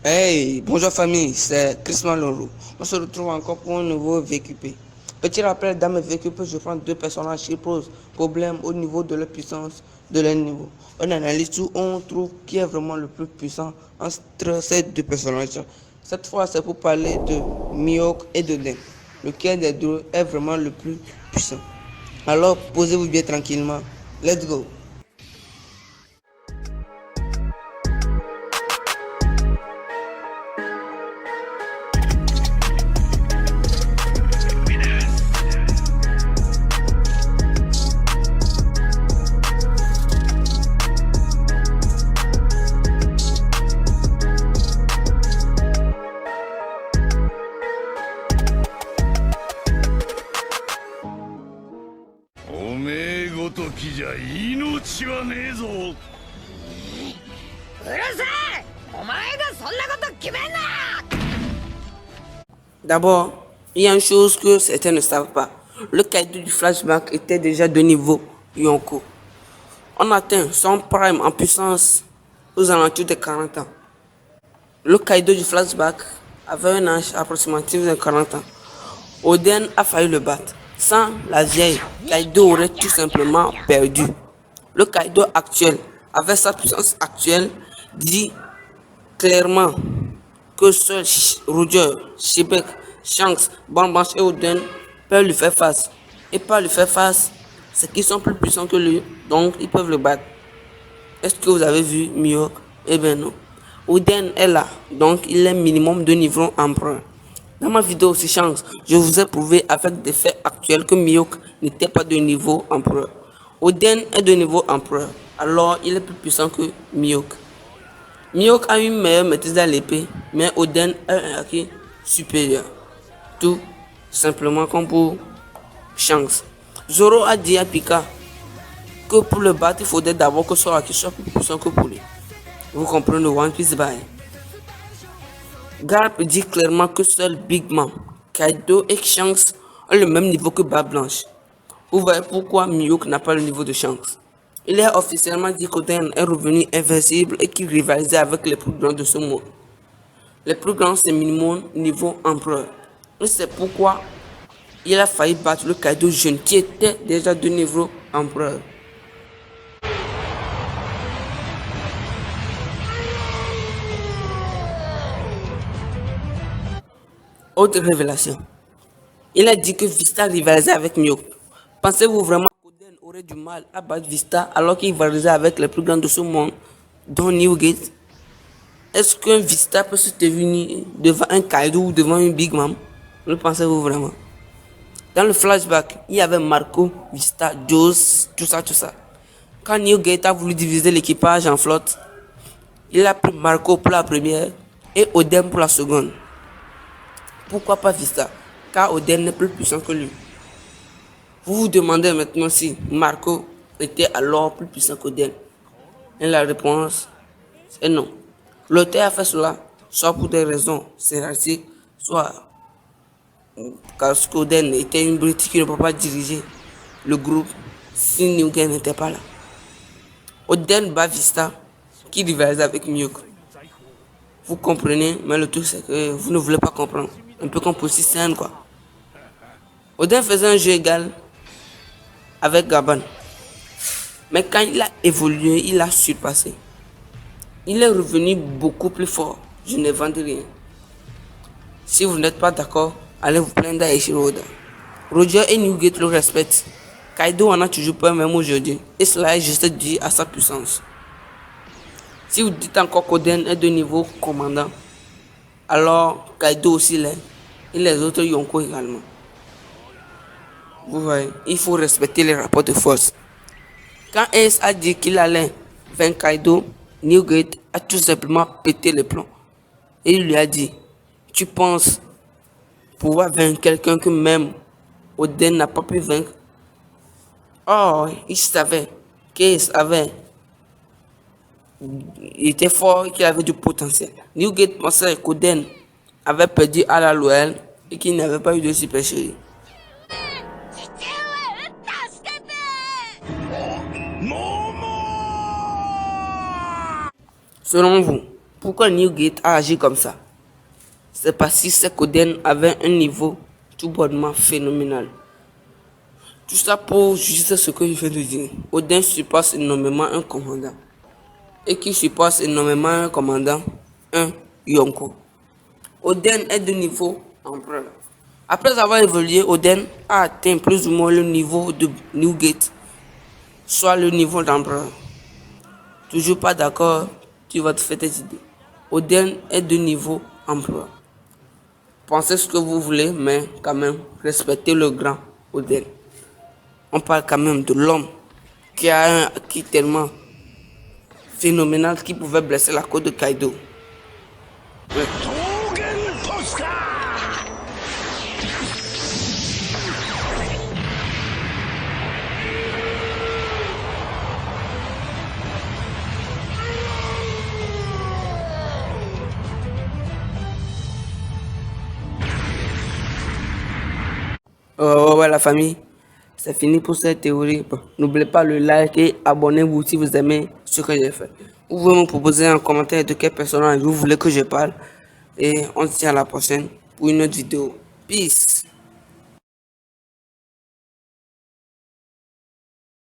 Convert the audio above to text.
Hey, bonjour famille, c'est Chris Maloro. On se retrouve encore pour un nouveau VQP. Petit rappel, dans mes VQP, je prends deux personnages qui posent problème au niveau de leur puissance, de leur niveau. On analyse tout, on trouve qui est vraiment le plus puissant entre ces deux personnages. Cette fois, c'est pour parler de Mihawk et de Den. Lequel des deux est vraiment le plus puissant? Alors, posez-vous bien tranquillement. Let's go! おめえごときじゃ命はねえぞ。うるせえ、お前がそんなこと決めんな。 D'abord, il y a une chose que certains ne savent pas. Le Kaido du flashback était déjà de niveau Yonko. On atteint son prime en puissance aux alentours de 40 ans. Le Kaido du flashback avait un âge approximatif de 40 ans. Oden a failli le battre. Sans la vieille, Kaido aurait tout simplement perdu. Le Kaido actuel, avec sa puissance actuelle, dit clairement que seuls Roger, Shibek, Shanks, Bambash et Oden peuvent lui faire face. Et pas lui faire face, c'est qu'ils sont plus puissants que lui, donc ils peuvent le battre. Est-ce que vous avez vu Mihawk? Eh bien non. Oden est là, donc il est minimum de niveau empereur. Dans ma vidéo aussi Shanks, je vous ai prouvé avec des faits actuels que Mihawk n'était pas de niveau empereur. Oden est de niveau empereur, alors il est plus puissant que Mihawk. Mihawk a une meilleure maîtrise à l'épée, mais Oden a un haki supérieur. Tout simplement comme pour Shanks. Zoro a dit à Pika que pour le battre, il faudrait d'abord que son haki soit plus puissant que pour lui. Vous comprenez One Piece Bye. Garp dit clairement que seul Big Mom, Kaido et Shanks ont le même niveau que Barbe Blanche. Vous voyez pourquoi Mihawk n'a pas le niveau de Shanks. Il est officiellement dit qu'Oden est revenu invincible et qu'il rivalisait avec les plus grands de ce monde. Les plus grands, c'est minimum niveau empereur. Et c'est pourquoi il a failli battre le Kaido jeune qui était déjà de niveau empereur. Autre révélation. Il a dit que Vista rivalisait avec Mihawk. Pensez-vous vraiment qu'Oden aurait du mal à battre Vista alors qu'il rivalisait avec les plus grands de ce monde, dont Newgate? Est-ce qu'un Vista peut se tenir devant un Kaido ou devant une Big Mom? Le pensez-vous vraiment? Dans le flashback, il y avait Marco, Vista, Joes, tout ça. Quand Newgate a voulu diviser l'équipage en flotte, il a pris Marco pour la première et Oden pour la seconde. Pourquoi pas Vista? Car Oden est plus puissant que lui. Vous vous demandez maintenant si Marco était alors plus puissant qu'Oden. Et la réponse est non. L'auteur a fait cela soit pour des raisons scénaristiques, soit parce qu'Oden était une brute qui ne peut pas diriger le groupe si Newgate n'était pas là. Oden bat Vista qui rivalise avec Mihawk. Vous comprenez, mais le truc c'est que vous ne voulez pas comprendre. Un peu comme pour Sisen quoi. Oden faisait un jeu égal avec Gaban. Mais quand il a évolué, il a surpassé. Il est revenu beaucoup plus fort. Je ne vends rien. Si vous n'êtes pas d'accord, allez vous plaindre d'Eiichiro Oda. Roger et Newgate le respectent. Kaido en a toujours peur même aujourd'hui. Et cela est juste dû à sa puissance. Si vous dites encore qu'Oden est de niveau commandant, alors Kaido aussi l'est. Et les autres Yonko également. Vous voyez, il faut respecter les rapports de force. Quand Ace a dit qu'il allait vaincre Kaido, Newgate a tout simplement pété les plombs. Et il lui a dit, tu penses pouvoir vaincre quelqu'un que même Oden n'a pas pu vaincre? Oh, il savait qu'Ace il était fort et qu'il avait du potentiel. Newgate pensait qu'Oden avait perdu à la Loyal et qu'il n'avait pas eu de super chérie. Selon vous, Pourquoi Newgate a agi comme ça? C'est parce que Sekoden avait un niveau tout bonnement phénoménal. Tout ça pour juste ce que je viens de dire. Oden supporte énormément un commandant. Et qui supporte énormément un commandant, un Yonko. Oden est de niveau empereur. Après avoir évolué, Oden a atteint plus ou moins le niveau de Newgate, soit le niveau d'empereur. Toujours pas d'accord, tu vas te faire tes idées. Oden est de niveau empereur. Pensez ce que vous voulez, mais quand même, respectez le grand Oden. On parle quand même de l'homme qui a un acquis tellement phénoménal qui pouvait blesser la côte de Kaido. Ouais. Ouais, la famille, c'est fini pour cette théorie. Bon, n'oubliez pas le like et abonnez-vous si vous aimez ce que j'ai fait. Vous pouvez me proposer un commentaire de quel personnage vous voulez que je parle. Et on se dit à la prochaine pour une autre vidéo. Peace.